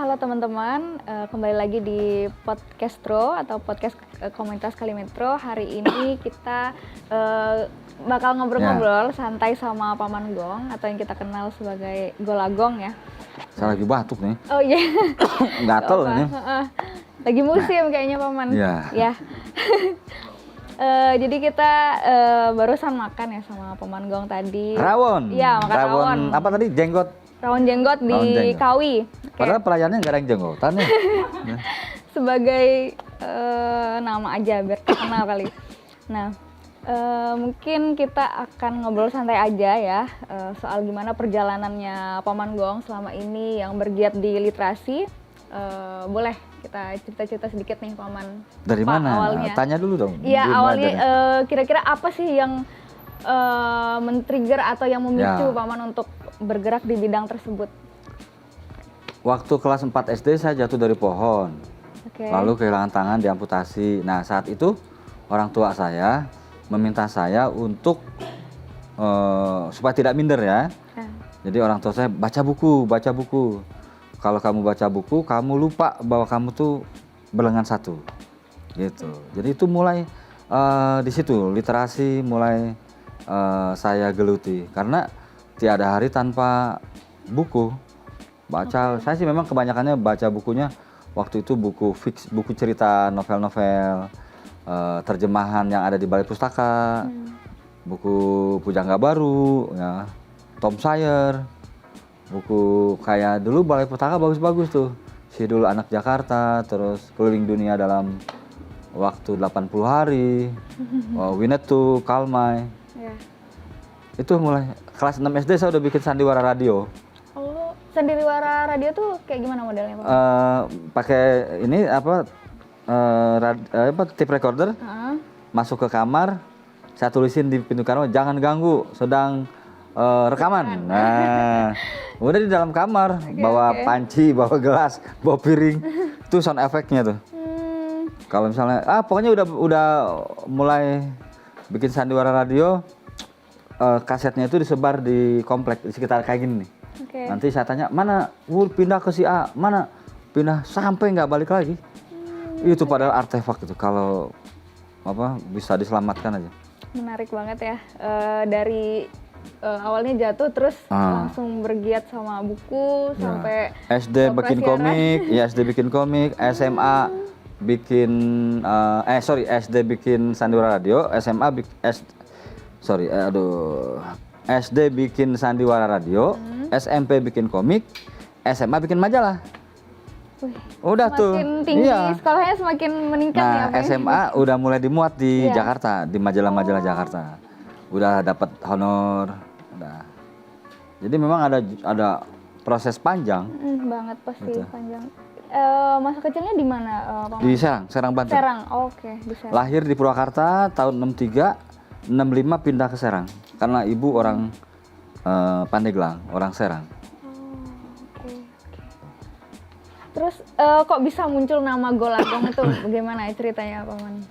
halo teman-teman, kembali lagi di Podcastro atau podcast Komunitas Kalimetro. Hari ini kita bakal ngobrol-ngobrol santai sama Paman Gong atau yang kita kenal sebagai Golagong ya. Saya lagi batuk nih. Oh iya. Gatel ini. Lagi musim kayaknya Paman. Iya. Ya. Jadi kita barusan makan ya sama Paman Gong tadi. Rawon. Iya, makan rawon. Apa tadi? Jenggot. Rawon jenggot di jenggot. Kawi. Padahal pelayannya nggak ada yang jenggotan ya. Sebagai nama aja biar terkenal kali. Nah, mungkin kita akan ngobrol santai aja ya soal gimana perjalanannya Paman Gong selama ini yang bergiat di literasi. Boleh kita cerita-cerita sedikit nih Paman. Dari mana? Awalnya. Tanya dulu dong. Iya, awalnya kira-kira apa sih yang men-trigger atau yang memicu Paman untuk bergerak di bidang tersebut? Waktu kelas 4 SD saya jatuh dari pohon. Lalu kehilangan tangan, diamputasi. Nah, saat itu orang tua saya meminta saya untuk supaya tidak minder ya. Jadi orang tua saya baca buku. Kalau kamu baca buku, kamu lupa bahwa kamu tuh berlengan satu. Gitu. Jadi itu mulai di situ literasi mulai saya geluti karena tiada hari tanpa buku baca. Saya sih memang kebanyakannya baca bukunya waktu itu buku fix, buku cerita, novel-novel, terjemahan yang ada di Balai Pustaka, buku Pujangga Baru, ya, Tom Sawyer, buku kayak dulu Balai Pustaka bagus-bagus tuh, Sidul Anak Jakarta, terus Keliling Dunia dalam waktu 80 hari, Winnetou, Karl May. Itu mulai kelas 6 SD saya udah bikin sandiwara radio. Oh, sandiwara radio tuh kayak gimana modelnya Pak? Pakai ini apa tape recorder, masuk ke kamar, saya tulisin di pintu kamar jangan ganggu, sedang rekaman. Nah, udah di dalam kamar, bawa panci, bawa gelas, bawa piring, itu sound efeknya tuh. Kalau misalnya, pokoknya udah mulai bikin sandiwara radio. Kasetnya itu disebar di komplek di sekitar kayak gini nih. Nanti saya tanya mana, pindah ke si A, mana pindah sampai nggak balik lagi. Itu padahal artefak itu kalau bisa diselamatkan aja. Menarik banget ya. Dari awalnya jatuh terus langsung bergiat sama buku sampai SD bikin komik, SD bikin komik, SMA bikin SD bikin sandiwara radio, SD bikin sandiwara radio, SMP bikin komik, SMA bikin majalah. Udah semakin tuh. Tinggi, sekolahnya semakin meningkat nah, ya. SMA udah mulai dimuat di Jakarta, di majalah-majalah Jakarta. Udah dapat honor. Udah. Jadi memang ada proses panjang. Banget pasti gitu. Panjang. Masa kecilnya di mana, Paman? Di Serang, Banten. Serang, di Serang. Lahir di Purwakarta tahun 63. 65 pindah ke Serang karena ibu orang Pandeglang, orang Serang. Terus kok bisa muncul nama Golagong itu? Bagaimana ceritanya, Paman?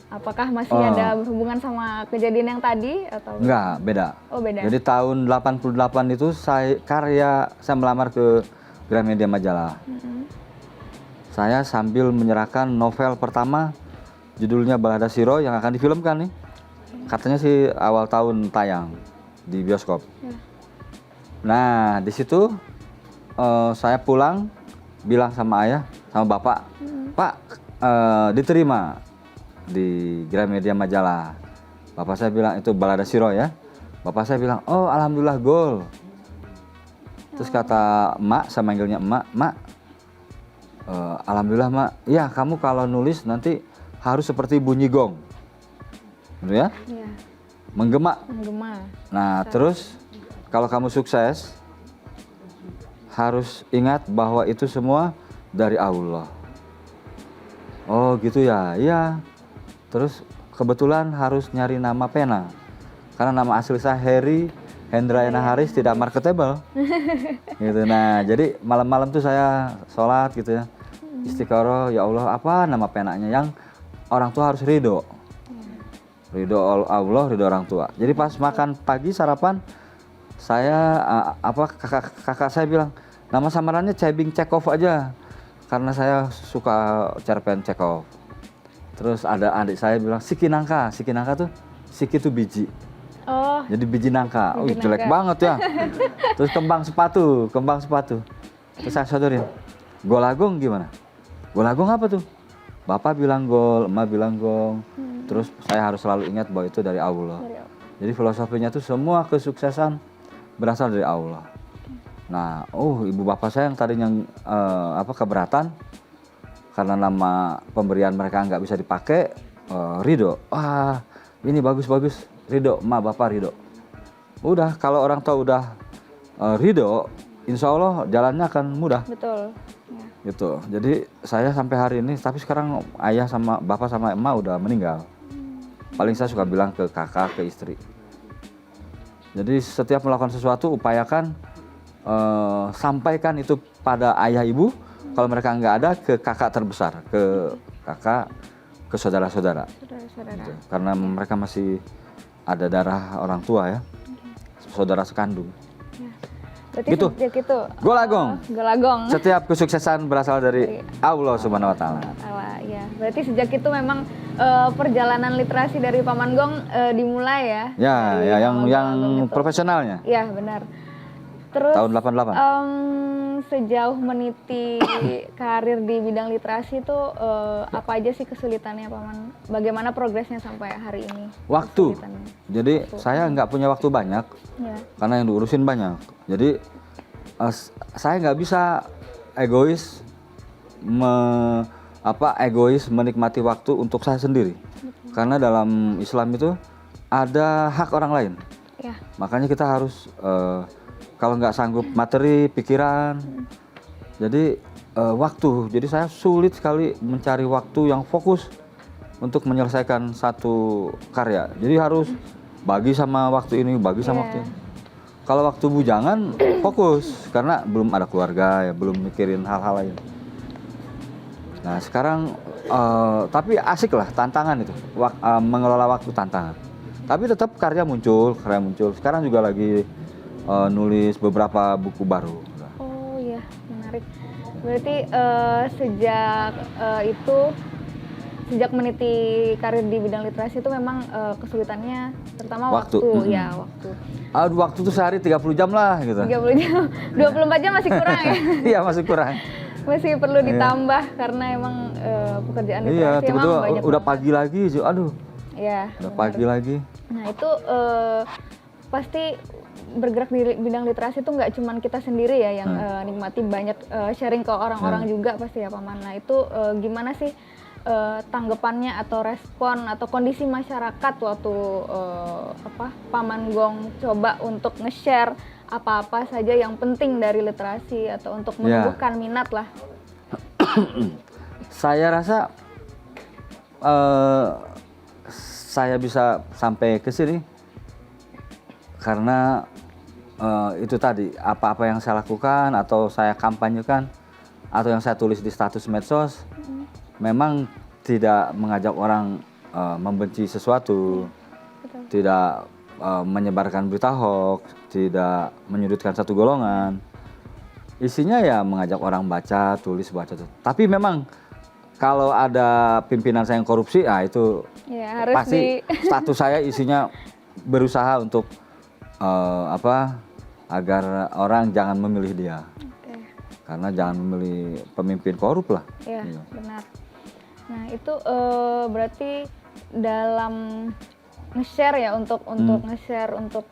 Apakah masih ada berhubungan sama kejadian yang tadi atau? Enggak, beda. Oh, beda. Jadi tahun 88 itu saya melamar ke Gramedia Majalah. Saya sambil menyerahkan novel pertama judulnya Balada Siro yang akan difilmkan nih. Katanya sih awal tahun tayang di bioskop. Nah, di situ saya pulang bilang sama ayah, sama bapak, Pak, diterima di Gramedia Majalah. Bapak saya bilang itu Balada Siro ya. Bapak saya bilang, oh alhamdulillah gol. Terus kata emak, saya manggilnya emak, alhamdulillah mak. Ya kamu kalau nulis nanti harus seperti bunyi gong. Gitu ya? Menggema. Nah, terus kalau kamu sukses harus ingat bahwa itu semua dari Allah. Oh, gitu ya. Iya. Terus kebetulan harus nyari nama pena. Karena nama asli saya Heri Hendrayana Haris tidak marketable. Gitu. Nah, jadi malam-malam tuh saya sholat gitu ya. Istiqoroh, ya Allah, apa nama penanya yang orang tua harus ridho. Ridho Allah, ridho orang tua. Jadi pas makan pagi sarapan, saya kakak saya bilang, Nama samarannya Cebing Cekov aja, karena saya suka cerpen Cekov. Terus ada adik saya bilang Siki Nangka tuh, Siki tuh biji. Oh. Jadi biji nangka, Biji jelek nangka. banget ya. Terus kembang sepatu. Terus saya sodorin, Golagung gimana? Golagung apa tuh? Bapak bilang gol, emak bilang gong. Terus saya harus selalu ingat bahwa itu dari Allah. Jadi filosofinya tuh semua kesuksesan berasal dari Allah. Nah, ibu bapak saya yang tadinya keberatan karena nama pemberian mereka nggak bisa dipakai, ridho. Wah, ini bagus, ridho, emak bapak ridho. Udah, kalau orang tua udah ridho, insya Allah jalannya akan mudah. Betul. Ya. Gitu. Jadi saya sampai hari ini, tapi sekarang ayah sama bapak sama emak udah meninggal. Paling saya suka bilang ke kakak, ke istri. Jadi setiap melakukan sesuatu upayakan sampaikan itu pada ayah ibu. Kalau mereka nggak ada, ke kakak terbesar, ke kakak, ke saudara-saudara. Gitu. Karena mereka masih ada darah orang tua ya, saudara sekandung. Berarti Gitu. sejak itu Golagong. Golagong. Setiap kesuksesan berasal dari Allah Subhanahu Wa Taala. Ya. Berarti sejak itu memang perjalanan literasi dari Paman Gong dimulai ya. Ya, dari yang Golagong itu. profesionalnya. Ya, benar. Terus Tahun 88. Sejauh meniti karir di bidang literasi itu apa aja sih kesulitannya Paman? Bagaimana progresnya sampai hari ini? Waktu. Kesulitannya. Jadi saya nggak punya waktu banyak Ya. karena yang diurusin banyak. Jadi saya nggak bisa egois menikmati waktu untuk saya sendiri. Karena dalam Islam itu ada hak orang lain. Ya. Makanya kita harus kalau nggak sanggup materi, pikiran, jadi waktu. Jadi saya sulit sekali mencari waktu yang fokus untuk menyelesaikan satu karya. Jadi harus bagi sama waktu ini, bagi sama waktu ini. Kalau waktu bujangan fokus karena belum ada keluarga ya, belum mikirin hal-hal lain. Nah sekarang tapi asik lah tantangan itu, mengelola waktu tantangan. Tapi tetap karya muncul. Sekarang juga lagi nulis beberapa buku baru. Oh iya, menarik. Berarti sejak meniti karir di bidang literasi itu memang kesulitannya terutama waktu. Ya, waktu. Waktu tuh sehari 30 jam lah gitu. 30 jam, 24 jam masih kurang ya? Iya masih kurang. Masih perlu ditambah karena emang pekerjaan literasi Iya, emang tiba-tiba banyak udah banget. pagi lagi, aduh. Iya. Udah pagi lagi. Nah itu pasti bergerak di bidang literasi itu nggak cuman kita sendiri ya yang nikmati, banyak sharing ke orang-orang juga pasti ya Paman. Nah itu gimana sih tanggapannya atau respon atau kondisi masyarakat waktu Paman Gong coba untuk nge-share apa-apa saja yang penting dari literasi atau untuk menumbuhkan minat lah. Saya rasa saya bisa sampai ke sini karena itu tadi, apa-apa yang saya lakukan atau saya kampanyekan atau yang saya tulis di status medsos memang tidak mengajak orang membenci sesuatu, tidak menyebarkan berita hoax, tidak menyudutkan satu golongan. Isinya ya mengajak orang baca, tulis. Tapi memang kalau ada pimpinan saya yang korupsi, itu ya, harus pasti status saya isinya berusaha untuk agar orang jangan memilih dia. Karena jangan memilih pemimpin korup lah. Iya, benar. Nah itu berarti dalam nge-share ya, untuk nge-share, untuk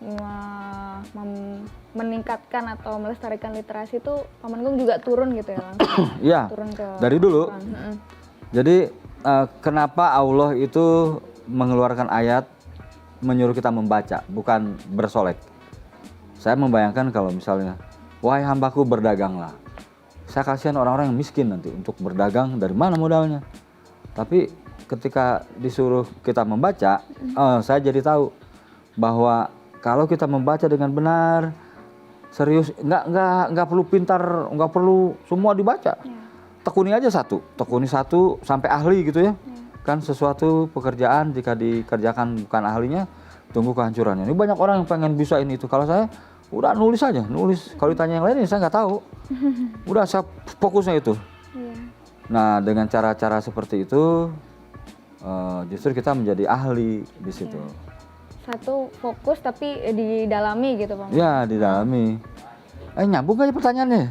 meningkatkan atau melestarikan literasi itu Paman Gong juga turun gitu ya langsung? Iya, turun ke dari dulu. orang. Jadi kenapa Allah itu mengeluarkan ayat menyuruh kita membaca, bukan bersolek. Saya membayangkan kalau misalnya, wahai hambaku berdaganglah. Saya kasihan orang-orang yang miskin nanti untuk berdagang, dari mana modalnya. Tapi ketika disuruh kita membaca, saya jadi tahu bahwa kalau kita membaca dengan benar, serius, nggak perlu pintar, nggak perlu semua dibaca. Tekuni aja tekuni satu sampai ahli gitu ya. Kan sesuatu pekerjaan jika dikerjakan bukan ahlinya, tunggu kehancurannya. Ini banyak orang yang pengen bisa ini itu. Kalau saya Udah nulis aja, nulis. Kalau ditanya yang lain, ya saya nggak tahu. Udah saya fokusnya itu. Iya. Nah, dengan cara-cara seperti itu, justru kita menjadi ahli di situ. Satu fokus tapi didalami gitu Paman. Ya, didalami. Nyambung aja pertanyaannya.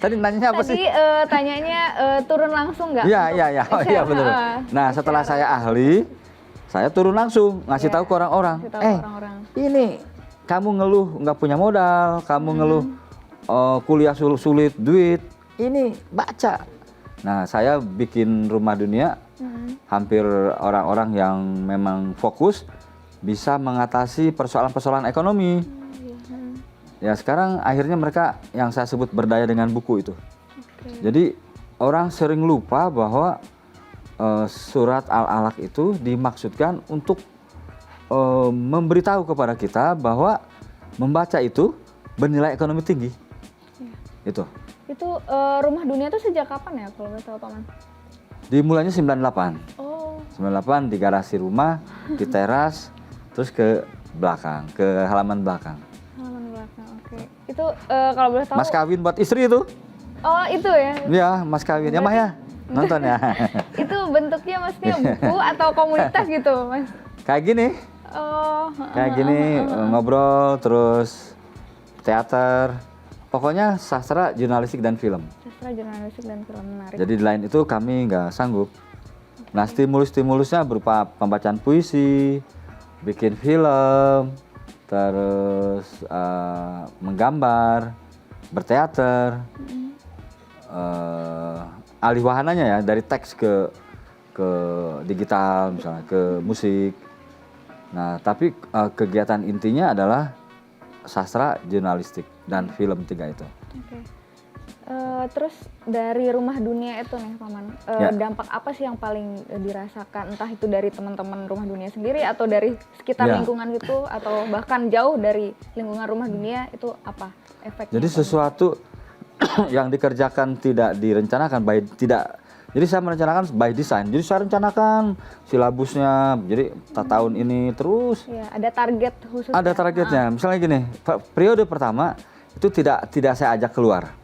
Tadi nanyanya apa sih? Tadi tanyanya turun langsung nggak? Iya, iya benar. Nah, setelah saya ahli, saya turun langsung ngasih tahu ke orang-orang. Ini kamu ngeluh nggak punya modal, kamu ngeluh kuliah sulit duit, ini baca. Nah, saya bikin Rumah Dunia, hampir orang-orang yang memang fokus bisa mengatasi persoalan-persoalan ekonomi. Ya sekarang akhirnya mereka yang saya sebut berdaya dengan buku itu. Jadi orang sering lupa bahwa surat Al-Alaq itu dimaksudkan untuk memberitahu kepada kita bahwa membaca itu bernilai ekonomi tinggi. Itu Rumah Dunia itu sejak kapan ya kalau nggak tahu Paman? Dimulainya 98. 98 di garasi rumah, di teras, terus ke belakang, ke halaman belakang. Itu kalau boleh tahu. Mas kawin buat istri itu. Oh itu ya? Iya, mas kawin. Ya Mah ya, nonton ya. Itu bentuknya maksudnya buku atau komunitas gitu Mas? Kayak gini. Kayak gini, ngobrol, terus teater. Pokoknya sastra, jurnalistik, dan film. Sastra, jurnalistik, dan film, menarik. Jadi di lain itu kami nggak sanggup. Nah, stimulus-stimulusnya berupa pembacaan puisi, bikin film, terus menggambar, berteater, alih wahananya ya dari teks ke digital misalnya, ke musik. Nah, tapi kegiatan intinya adalah sastra, jurnalistik, dan film 3 itu. Terus dari Rumah Dunia itu nih Paman, dampak apa sih yang paling dirasakan, entah itu dari teman-teman Rumah Dunia sendiri atau dari sekitar lingkungan gitu, atau bahkan jauh dari lingkungan Rumah Dunia, itu apa efeknya? Jadi sesuatu yang dikerjakan tidak direncanakan, jadi saya merencanakan by design. Jadi saya rencanakan silabusnya, jadi tahun ini terus. Ya, ada target khusus. Ada targetnya. Misalnya gini, periode pertama itu tidak saya ajak keluar.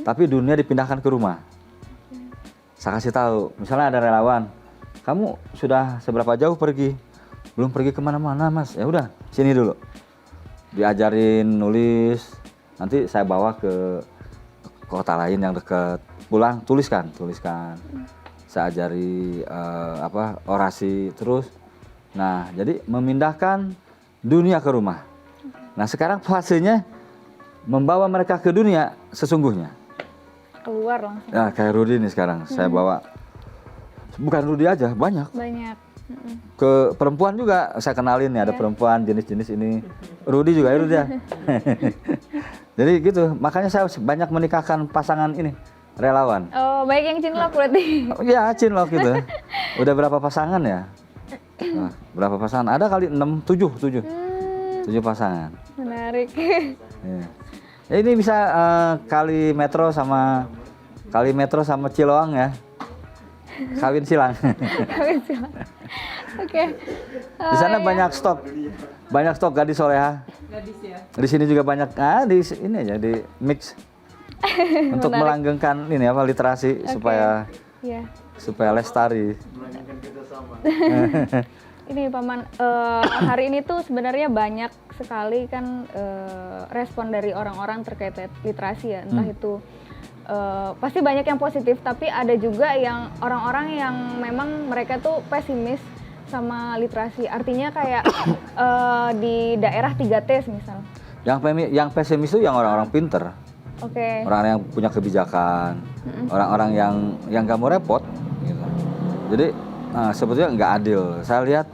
Tapi dunia dipindahkan ke rumah. Saya kasih tahu, misalnya ada relawan, kamu sudah seberapa jauh pergi? Belum pergi kemana-mana Mas. Ya udah, sini dulu. Diajarin nulis, nanti saya bawa ke kota lain yang dekat. Pulang, tuliskan. Saya ajari orasi terus. Nah, jadi memindahkan dunia ke rumah. Nah, sekarang fasenya membawa mereka ke dunia sesungguhnya. Keluar langsung. Ya, kayak Rudy nih sekarang. Saya bawa, bukan Rudy aja, banyak. Ke perempuan juga saya kenalin nih, ada perempuan jenis-jenis ini. Rudy juga, Rudy ya. Jadi gitu, makanya saya banyak menikahkan pasangan ini, relawan. Oh, baik yang cinlok berarti. Iya, cinlok gitu. Udah berapa pasangan ya? Nah, berapa pasangan? Ada kali 7 pasangan. Menarik. Ya, ini bisa kali metro sama Ciloang ya. Kawin silang. Oke. Di sana banyak stok gadis soleha. Gadis ya. Di sini juga banyak, di ini aja di mix untuk melanggengkan ini literasi supaya lestari. Ini Paman, hari ini tuh sebenarnya banyak sekali kan respon dari orang-orang terkait literasi ya, entah itu pasti banyak yang positif, tapi ada juga yang orang-orang yang memang mereka tuh pesimis sama literasi. Artinya kayak di daerah 3T misal. Yang pesimis itu yang orang-orang pinter. Orang-orang yang punya kebijakan, orang-orang yang nggak mau repot gitu. Jadi sebetulnya nggak adil. Saya lihat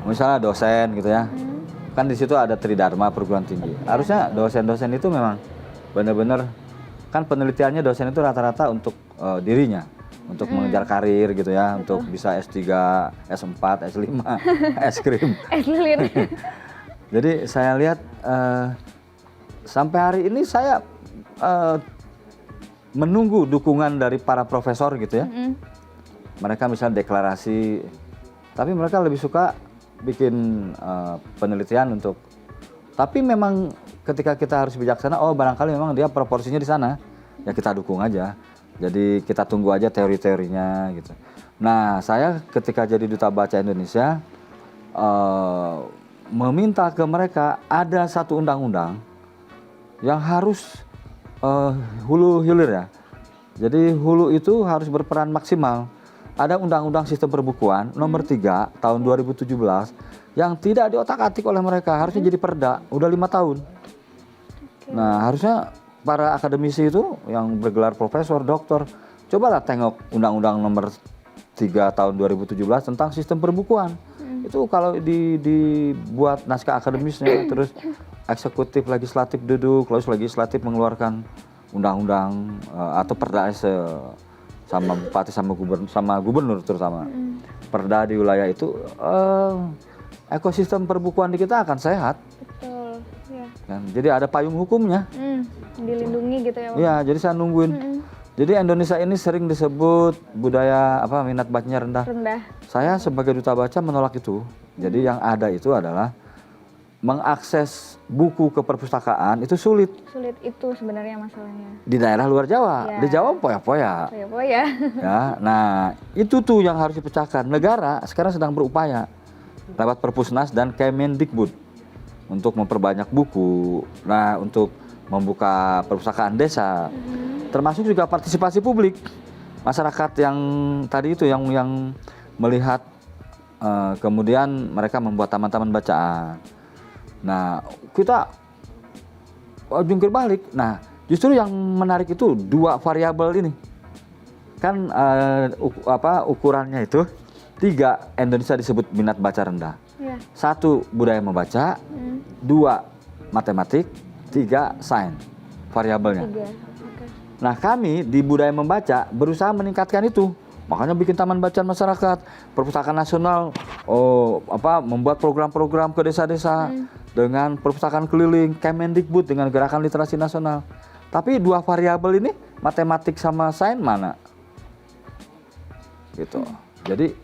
misalnya dosen gitu ya, kan di situ ada Tridharma perguruan tinggi. Harusnya dosen-dosen itu memang benar-benar, kan penelitiannya dosen itu rata-rata untuk dirinya, untuk mengejar karir gitu ya, untuk bisa S3, S4, S5, es krim. Jadi saya lihat sampai hari ini saya menunggu dukungan dari para profesor gitu ya. Mereka misalnya deklarasi, tapi mereka lebih suka bikin penelitian untuk, tapi memang ketika kita harus bijaksana, oh barangkali memang dia proporsinya di sana, ya kita dukung aja. Jadi kita tunggu aja teori-teorinya gitu. Nah, saya ketika jadi Duta Baca Indonesia meminta ke mereka ada satu undang-undang yang harus hulu hilir ya. Jadi hulu itu harus berperan maksimal. Ada Undang-Undang Sistem Perbukuan nomor 3 tahun 2017 yang tidak diotak-atik oleh mereka, harusnya jadi perda, udah 5 tahun. Nah, harusnya para akademisi itu yang bergelar profesor, doktor, cobalah tengok Undang-Undang nomor 3 tahun 2017 tentang sistem perbukuan. Itu kalau dibuat naskah akademisnya, terus eksekutif, legislatif duduk, lalu legislatif mengeluarkan undang-undang atau perda sama bupati sama gubernur terutama. Perda di wilayah itu ekosistem perbukuan di kita akan sehat. Betul. Ya. Kan? Jadi ada payung hukumnya. Dilindungi gitu ya, Pak. Iya, jadi saya nungguin. Jadi Indonesia ini sering disebut budaya minat bacanya rendah. Saya sebagai Duta Baca menolak itu. Jadi yang ada itu adalah mengakses buku ke perpustakaan itu sulit. Sulit itu sebenarnya masalahnya. Di daerah luar Jawa, Ya. di Jawa poya-poya. Poya-poya. Ya, nah itu tuh yang harus dipecahkan. Negara sekarang sedang berupaya lewat Perpusnas dan Kemendikbud untuk memperbanyak buku. Nah, untuk membuka perpustakaan desa, termasuk juga partisipasi publik masyarakat yang tadi itu yang melihat, kemudian mereka membuat taman-taman bacaan. Nah, kita jungkir balik. Nah, justru yang menarik itu dua variabel ini. Kan ukurannya itu 3, Indonesia disebut minat baca rendah. Ya. 1, budaya membaca. 2, matematik. 3, sains. Variabelnya. 3. Okay. Nah, kami di budaya membaca berusaha meningkatkan itu. Makanya bikin taman bacaan masyarakat, perpustakaan nasional, membuat program-program ke desa-desa dengan perpustakaan keliling, Kemendikbud dengan gerakan literasi nasional. Tapi 2 variabel ini, matematik sama sains mana? Gitu. Jadi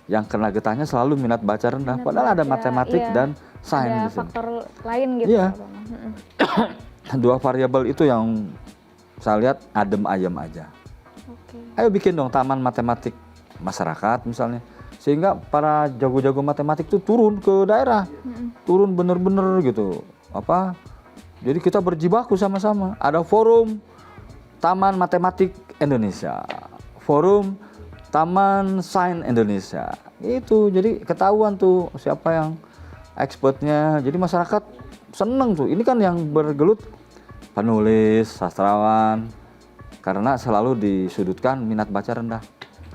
yang kena getahnya selalu minat baca rendah, padahal ada matematik dan sains. Ada faktor lain gitu. Iya. 2 variabel itu yang saya lihat adem ayem aja. Ayo bikin dong taman matematik masyarakat misalnya, sehingga para jago-jago matematik itu turun ke daerah, turun bener-bener gitu. Jadi kita berjibaku sama-sama. Ada forum Taman Matematik Indonesia, forum Taman Sains Indonesia. Itu jadi ketahuan tuh siapa yang expertnya. Jadi masyarakat seneng tuh. Ini kan yang bergelut penulis, sastrawan. Karena selalu disudutkan minat baca rendah.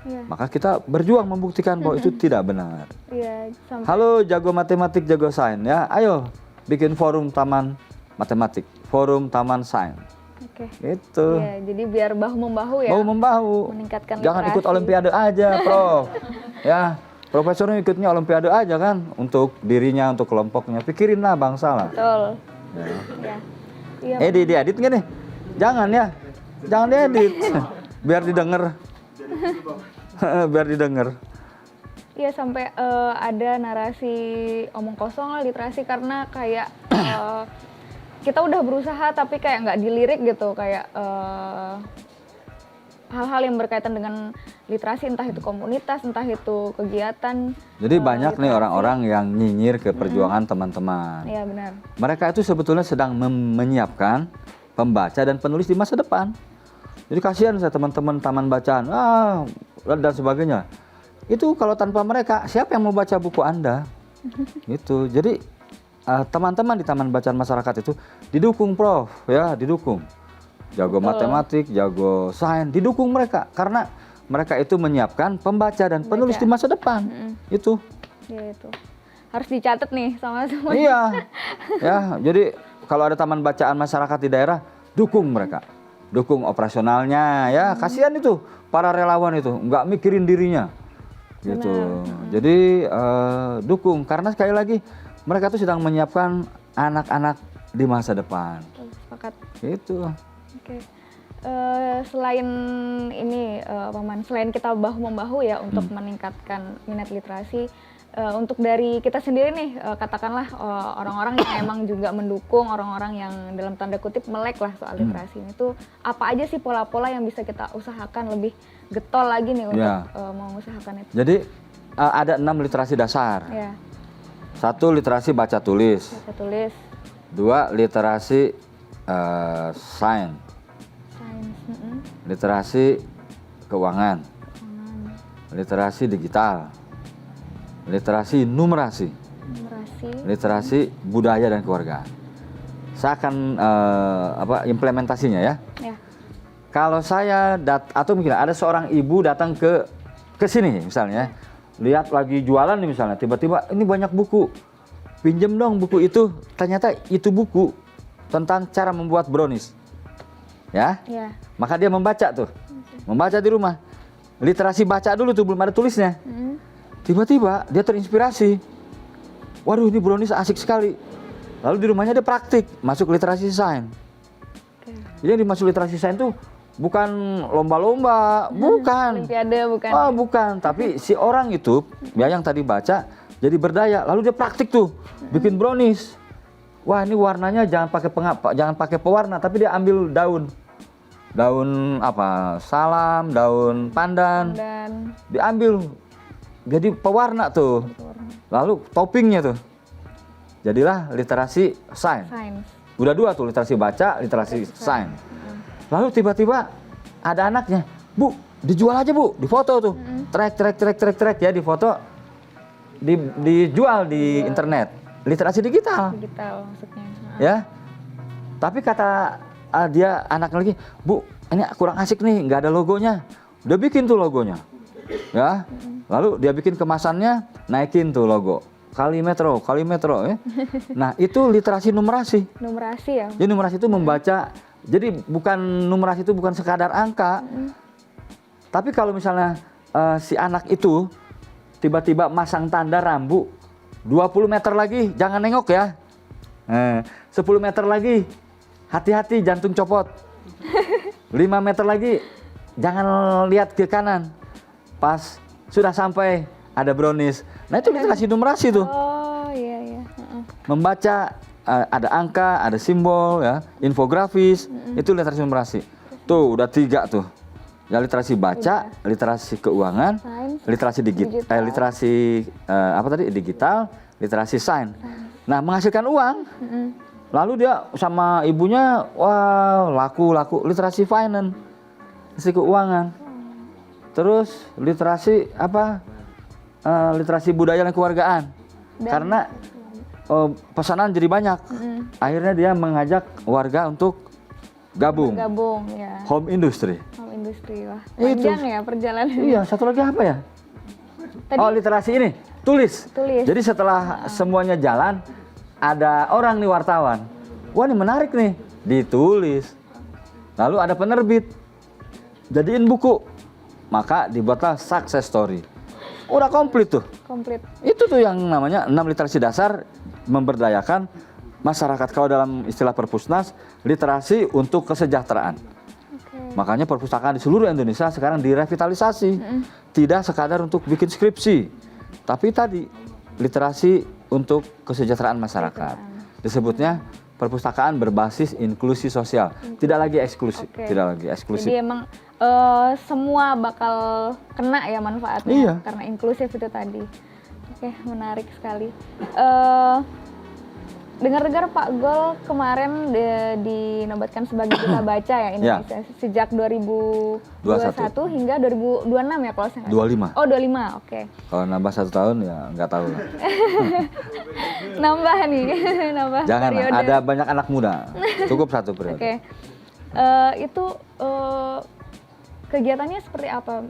Ya. Maka kita berjuang membuktikan bahwa itu tidak benar. Ya, halo jago matematik, jago sains ya, ayo bikin forum taman matematik, forum taman sains. Oke. Itu. Ya, jadi biar bahu-membahu ya. Bahu-membahu. Meningkatkan Jangan literasi. ikut olimpiade aja, Prof. Ya, profesornya ikutnya olimpiade aja kan, untuk dirinya, untuk kelompoknya. Pikirinlah bangsa lah. Betul. Ya. Ya. Diedit nggak nih? Jangan ya. Jangan diedit, biar didengar. Biar didengar. Iya, sampai ada narasi omong kosong lah literasi, karena kayak kita udah berusaha tapi kayak nggak dilirik gitu, kayak hal-hal yang berkaitan dengan literasi, entah itu komunitas, entah itu kegiatan. Jadi banyak literasi. Nih orang-orang yang nyinyir ke perjuangan teman-teman. Iya, benar. Mereka itu sebetulnya sedang menyiapkan pembaca dan penulis di masa depan. Jadi kasihan saya teman-teman taman bacaan dan sebagainya. Itu kalau tanpa mereka, siapa yang mau baca buku Anda? Gitu. Jadi teman-teman di taman bacaan masyarakat itu didukung, Prof, ya, didukung. Jago matematik, jago sains, didukung mereka karena mereka itu menyiapkan pembaca dan penulis di masa depan. Itu. Ya, itu. Harus dicatat nih sama-sama. Iya. Ya, jadi kalau ada taman bacaan masyarakat di daerah, dukung mereka. Dukung operasionalnya ya, kasihan itu para relawan itu nggak mikirin dirinya gitu. Jadi dukung, karena sekali lagi mereka tuh sedang menyiapkan anak-anak di masa depan. Sepakat. Itu. Oke. Selain ini, Paman, selain kita bahu membahu ya untuk meningkatkan minat literasi, untuk dari kita sendiri nih, katakanlah orang-orang yang emang juga mendukung, orang-orang yang dalam tanda kutip melek lah soal literasi ini tuh, apa aja sih pola-pola yang bisa kita usahakan lebih getol lagi nih untuk mengusahakan itu? Jadi ada 6 literasi dasar. Ya. 1 literasi baca tulis. Baca tulis. 2 literasi sains. Literasi keuangan. Literasi digital. Literasi numerasi. Literasi budaya dan keluargaan. Saya akan implementasinya ya. Kalau saya atau mungkin ada seorang ibu datang ke sini misalnya, lihat lagi jualan nih misalnya, tiba-tiba ini banyak buku, pinjem dong buku itu. Ternyata itu buku tentang cara membuat brownies, ya. Maka dia membaca tuh, membaca di rumah. Literasi baca dulu tuh, belum ada tulisnya. Tiba-tiba dia terinspirasi. Waduh, ini brownies asik sekali. Lalu di rumahnya dia praktik, masuk literasi sains. Jadi masuk literasi sains tuh bukan lomba-lomba, bukan. Olimpiade, bukan. Oh, bukan. Tapi si orang itu, ya yang tadi baca, jadi berdaya. Lalu dia praktik tuh, bikin brownies. Wah, ini warnanya jangan pakai pewarna, tapi dia ambil daun apa? Salam, daun pandan. Diambil. Jadi pewarna tuh. Lalu toppingnya tuh. Jadilah literasi sains. Udah 2 tuh, literasi baca, literasi sains. Lalu tiba-tiba ada anaknya, Bu, dijual aja Bu, difoto tuh. Trek ya, difoto, dijual di internet. Literasi digital. Digital maksudnya. Ya. Tapi kata dia anak lagi, Bu, ini kurang asik nih, nggak ada logonya. Udah bikin tuh logonya. Ya. Lalu dia bikin kemasannya, naikin tuh logo. Kalimetro ya. Nah, itu literasi numerasi. Numerasi ya. Jadi numerasi itu membaca. Jadi numerasi itu bukan sekadar angka. Tapi kalau misalnya si anak itu tiba-tiba masang tanda rambu 20 meter lagi jangan nengok ya. 10 meter lagi hati-hati jantung copot. 5 meter lagi jangan lihat ke kanan. Pas sudah sampai ada brownies. Nah, itu literasi numerasi tuh. Oh, iya. Membaca ada angka, ada simbol ya, infografis, itu literasi numerasi. Tuh udah 3 tuh. Ya, literasi baca, literasi keuangan, literasi digital, digital, literasi sains. Nah, menghasilkan uang. Lalu dia sama ibunya, wah, laku literasi finance, literasi keuangan. Terus literasi literasi budaya dan keluargaan. Karena pesanan jadi banyak. Akhirnya dia mengajak warga untuk gabung ya. Home industry. Wah, panjang ya perjalanan. Iya, satu lagi apa ya? Literasi ini, tulis. Jadi setelah semuanya jalan, ada orang nih wartawan. Wah, ini menarik nih, ditulis. Lalu ada penerbit, jadiin buku. Maka dibuatlah success story. Udah komplit tuh. Itu tuh yang namanya 6 literasi dasar memberdayakan masyarakat. Kalau dalam istilah Perpusnas, literasi untuk kesejahteraan. Makanya perpustakaan di seluruh Indonesia sekarang direvitalisasi. Tidak sekadar untuk bikin skripsi, tapi tadi literasi untuk kesejahteraan masyarakat. Disebutnya perpustakaan berbasis inklusi sosial. Tidak lagi eksklusif. Jadi emang semua bakal kena ya manfaatnya karena inklusif itu tadi. Oke, menarik sekali. Dengar-dengar Pak Gol kemarin dinobatkan sebagai duta baca ya Indonesia sejak 2021 hingga 2026 ya kalau saya nggak salah. 25. Oh, 25, oke. Kalau nambah 1 tahun ya nggak tahu lah. Nambah nih, nambah. Jangan, periode. Ada banyak anak muda. Cukup 1 periode. Oke. Itu kegiatannya seperti apa,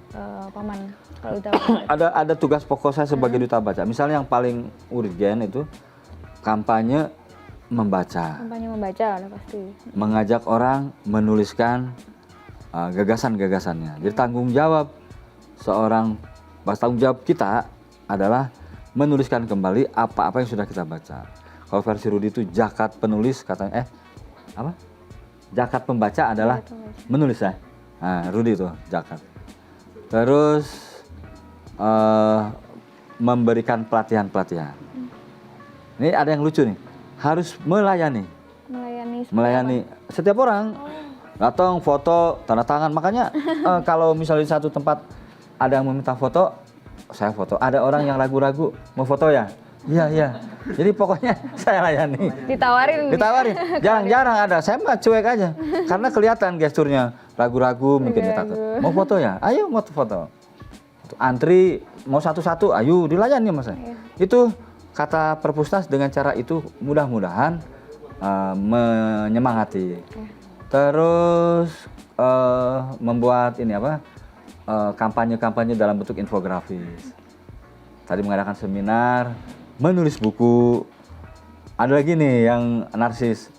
Paman? Kalau duta baca? Ada tugas pokok saya sebagai duta baca. Misalnya yang paling urgen itu kampanye membaca. Kampanye membaca udah pasti. Mengajak orang menuliskan gagasan-gagasannya. Jadi tanggung jawab kita adalah menuliskan kembali apa-apa yang sudah kita baca. Kalau versi Rudi itu zakat penulis katanya zakat pembaca adalah menulis ya. Nah, Rudi itu zakat. Terus memberikan pelatihan-pelatihan. Ini ada yang lucu nih, harus melayani setiap orang. Datang foto, tanda tangan. Makanya kalau misalnya di satu tempat ada yang meminta foto, saya foto. Ada orang yang ragu-ragu mau foto ya? Iya. Jadi pokoknya saya layani. Ditawarin. Jarang-jarang ada. Saya mah cuek aja. Karena kelihatan gesturnya ragu-ragu, mungkin takut. Mau foto ya? Ayo mau foto. Antri mau satu-satu, ayo dilayani Mas. Itu kata Perpusnas, dengan cara itu mudah-mudahan menyemangati. Terus membuat ini kampanye-kampanye dalam bentuk infografis. Tadi mengadakan seminar, menulis buku. Ada lagi nih yang narsis,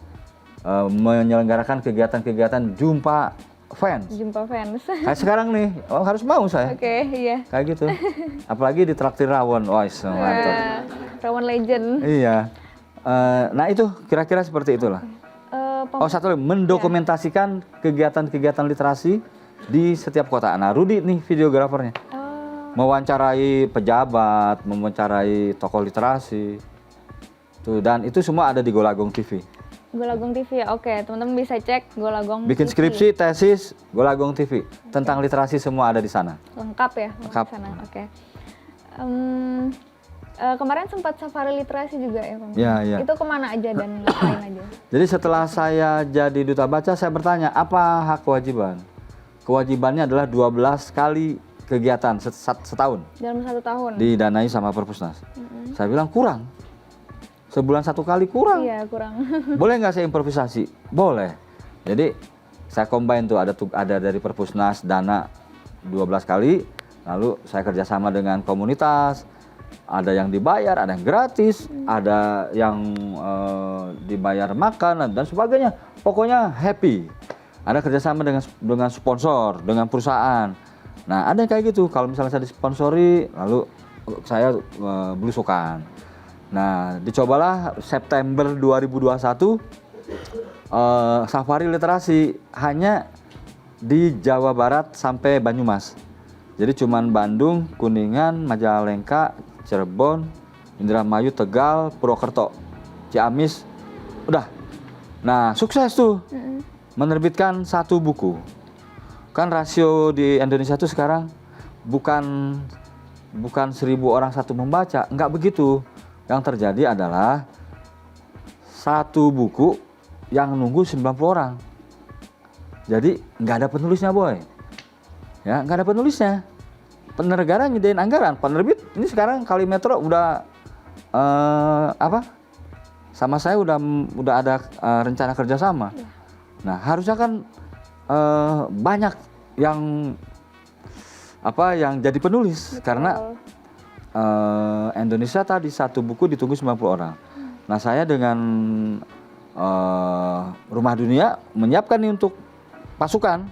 menyelenggarakan kegiatan-kegiatan jumpa fans. Kayak sekarang nih, harus mau saya. Iya. Kayak gitu. Apalagi di traktir rawon, mantap. Rawon legend. Iya. Nah itu kira-kira seperti itulah. Satu lagi, mendokumentasikan kegiatan-kegiatan literasi di setiap kota. Nah, Rudi nih videografernya. Mewawancarai pejabat, mewawancarai tokoh literasi. Tuh, dan itu semua ada di Golagong TV. Golagong TV ya, oke. Teman-teman bisa cek Golagong Bikin TV. skripsi, tesis, Golagong TV. Tentang literasi semua ada di sana. Lengkap ya? Lengkap. Di sana, oke. Kemarin sempat safari literasi juga ya, Pak? Iya. Itu kemana aja dan ngapain aja? Jadi setelah saya jadi duta baca, saya bertanya, apa hak kewajiban? Kewajibannya adalah 12 kali kegiatan setahun. Dalam 1 tahun? Didanai sama Perpusnas. Saya bilang kurang. Sebulan 1 kali kurang. Iya, kurang. Boleh nggak saya improvisasi? Boleh. Jadi saya combine tuh, ada dari Perpusnas dana 12 kali, lalu saya kerjasama dengan komunitas, ada yang dibayar, ada yang gratis, ada yang dibayar makan dan sebagainya. Pokoknya happy. Ada kerjasama dengan sponsor, dengan perusahaan. Nah, ada yang kayak gitu. Kalau misalnya saya disponsori, lalu saya belusukan. Nah, dicobalah September 2021 safari literasi hanya di Jawa Barat sampai Banyumas. Jadi cuman Bandung, Kuningan, Majalengka, Cirebon, Indramayu, Tegal, Purwokerto, Ciamis, udah. Nah, sukses tuh. Menerbitkan 1 buku. Kan rasio di Indonesia tuh sekarang bukan 1.000 orang satu membaca, enggak begitu. Yang terjadi adalah 1 buku yang nunggu 90 orang. Jadi nggak ada penulisnya, Boy. Ya, nggak ada penulisnya. Negara nyediain anggaran, penerbit ini sekarang Kalimetro udah sama saya udah ada rencana kerjasama. Nah, harusnya kan banyak yang jadi penulis. Betul. Karena Indonesia tadi 1 buku ditunggu 90 orang. Nah, saya dengan Rumah Dunia menyiapkan nih untuk pasukan.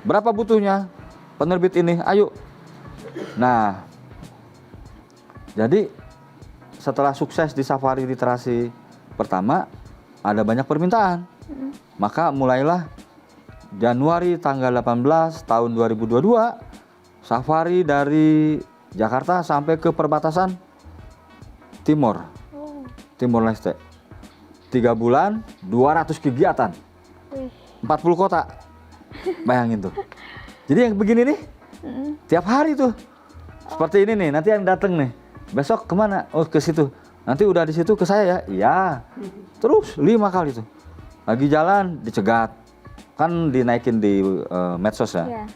Berapa butuhnya penerbit ini? Ayo. Nah, jadi setelah sukses di safari literasi pertama, ada banyak permintaan. Maka mulailah Januari tanggal 18 tahun 2022 safari dari Jakarta sampai ke perbatasan Timor Leste. 3 bulan, 200 kegiatan, 40 kota. Bayangin tuh. Jadi yang begini nih, tiap hari tuh. Seperti ini nih, nanti yang datang nih. Besok kemana? Oh, ke situ. Nanti udah di situ ke saya ya. Iya. Terus 5 kali tuh. Lagi jalan dicegat. Kan dinaikin di medsos ya. Yeah.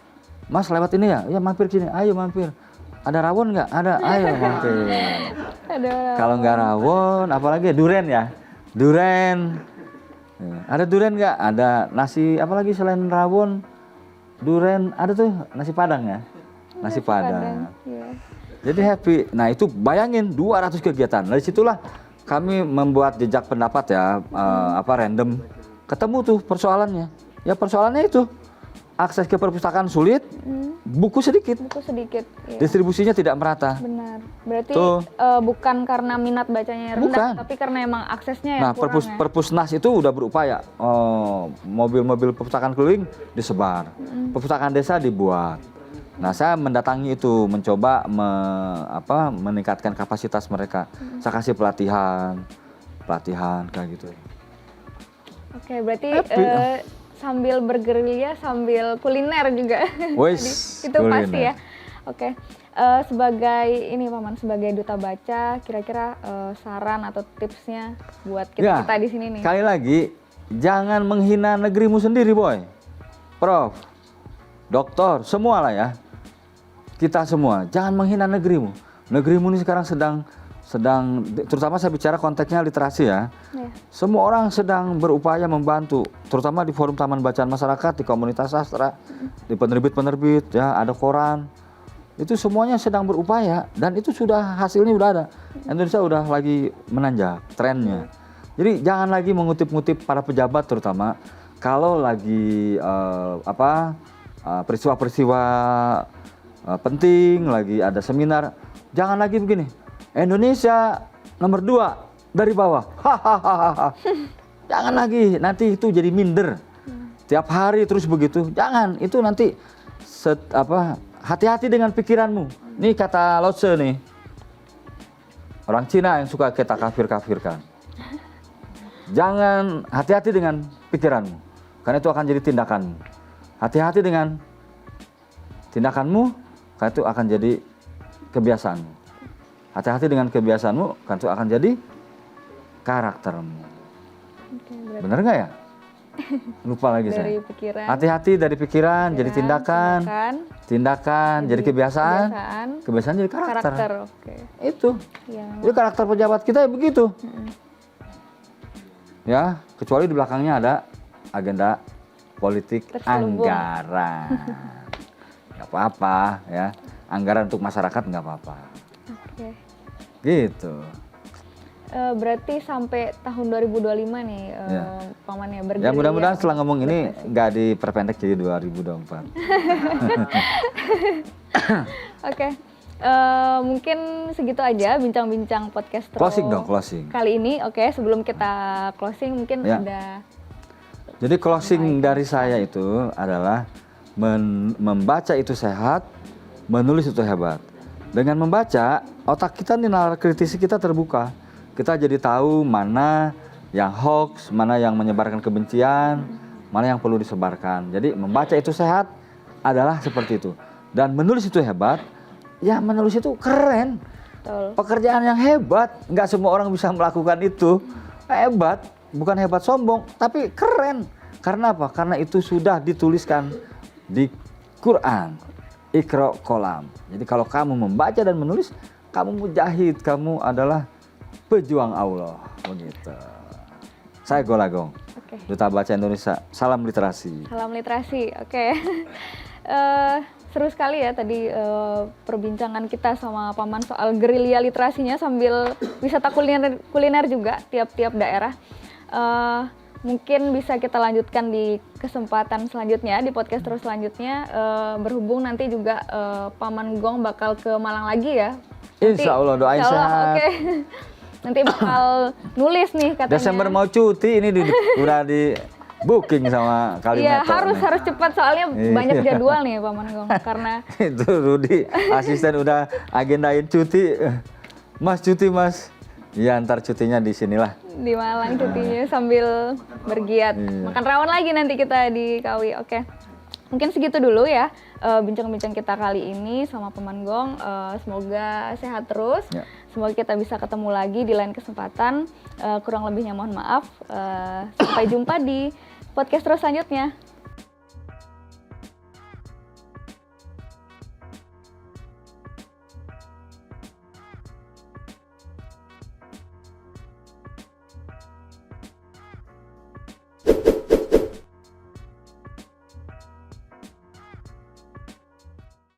Mas lewat ini ya? Ya mampir sini. Ayo mampir. Ada rawon nggak? Ada. Ayo mampir. Kalau nggak rawon, apalagi duren ya? Duren. Ada duren nggak? Ada nasi apalagi selain rawon? Duren ada tuh nasi padang ya? Nasi padang. Yeah. Jadi happy. Nah itu bayangin 200 kegiatan. Dari situlah kami membuat jejak pendapat ya, random. Ketemu tuh persoalannya. Ya persoalannya itu akses ke perpustakaan sulit, buku sedikit. Iya. Distribusinya tidak merata. Benar. Berarti bukan karena minat bacanya rendah, tapi karena emang aksesnya yang kurang. Nah, Perpusnas itu udah berupaya. Mobil-mobil perpustakaan keliling disebar, perpustakaan desa dibuat. Nah, saya mendatangi itu, mencoba meningkatkan kapasitas mereka. Saya kasih pelatihan kayak gitu. Oke, berarti sambil bergerilya sambil kuliner juga. Wes, itu kuliner. Pasti ya. Oke. Sebagai ini Paman, sebagai duta baca, kira-kira saran atau tipsnya buat kita di sini nih. Sekali lagi, jangan menghina negerimu sendiri, Boy. Prof, dokter, semua lah ya. Kita semua, jangan menghina negerimu. Negerimu ini sekarang sedang, terutama saya bicara konteksnya literasi ya. Semua orang sedang berupaya membantu, terutama di forum Taman Bacaan Masyarakat, di komunitas sastra, di penerbit-penerbit, ya ada koran. Itu semuanya sedang berupaya dan itu sudah hasilnya udah ada. Indonesia udah lagi menanjak trennya. Jadi jangan lagi mengutip-ngutip para pejabat terutama kalau lagi peristiwa-peristiwa penting, lagi ada seminar, jangan lagi begini. Indonesia nomor 2 dari bawah. Hahaha. Jangan lagi, nanti itu jadi minder. Tiap hari terus begitu. Jangan, itu nanti hati-hati dengan pikiranmu. Ini kata Lao Tse nih. Orang Cina yang suka kita kafir-kafirkan. Jangan, hati-hati dengan pikiranmu. Karena itu akan jadi tindakanmu. Hati-hati dengan tindakanmu, karena itu akan jadi kebiasaanmu. Hati-hati dengan kebiasaanmu, karena itu akan jadi karaktermu. Bener nggak ya? Lupa lagi dari saya. Pikiran. Hati-hati dari pikiran jadi tindakan jadi kebiasaan jadi karakter. Oke. Itu. Ya, jadi karakter pejabat kita ya begitu. Ya, kecuali di belakangnya ada agenda politik anggaran. Nggak apa-apa ya. Anggaran untuk masyarakat nggak apa-apa. Oke. Gitu. Berarti sampai tahun 2025 nih Pamannya bergerilya. Ya mudah-mudahan setelah ngomong ini nggak diperpendek jadi 2024. Oke. Mungkin segitu aja bincang-bincang podcast Closing dong, closing. Kali ini. Oke, sebelum kita closing mungkin ada. Jadi closing dari saya itu adalah membaca itu sehat, menulis itu hebat. Dengan membaca, otak kita nih, nalar kritisi kita terbuka. Kita jadi tahu mana yang hoax, mana yang menyebarkan kebencian, mana yang perlu disebarkan. Jadi membaca itu sehat adalah seperti itu. Dan menulis itu hebat, ya menulis itu keren. Betul. Pekerjaan yang hebat, nggak semua orang bisa melakukan itu. Hebat, bukan hebat sombong, tapi keren. Karena apa? Karena itu sudah dituliskan di Quran. Iqra Qolam. Jadi kalau kamu membaca dan menulis, kamu mujahid, kamu adalah pejuang Allah, begitu. Saya Golagong, Duta Baca Indonesia. Salam literasi. Salam literasi, oke. Seru sekali ya tadi perbincangan kita sama Paman soal gerilya literasinya sambil wisata kuliner juga tiap-tiap daerah. Mungkin bisa kita lanjutkan di kesempatan selanjutnya, di podcast terus selanjutnya. Berhubung nanti juga Paman Gong bakal ke Malang lagi ya. Insya Allah, doain sehat. Oke. Nanti bakal nulis nih katanya. Desember mau cuti, ini udah di booking sama Kalimantan. Iya, harus cepat soalnya banyak jadwal nih Paman Gong. Karena itu Rudi, asisten udah agendain cuti. Mas cuti mas. Iya, ntar cutinya di sinilah. Di Malang cutinya sambil bergiat. Makan rawon lagi nanti kita di Kawi. Oke. Mungkin segitu dulu ya bincang-bincang kita kali ini sama Paman Gong. Semoga sehat terus. Ya. Semoga kita bisa ketemu lagi di lain kesempatan. Kurang lebihnya mohon maaf. Sampai jumpa di podcast terus selanjutnya.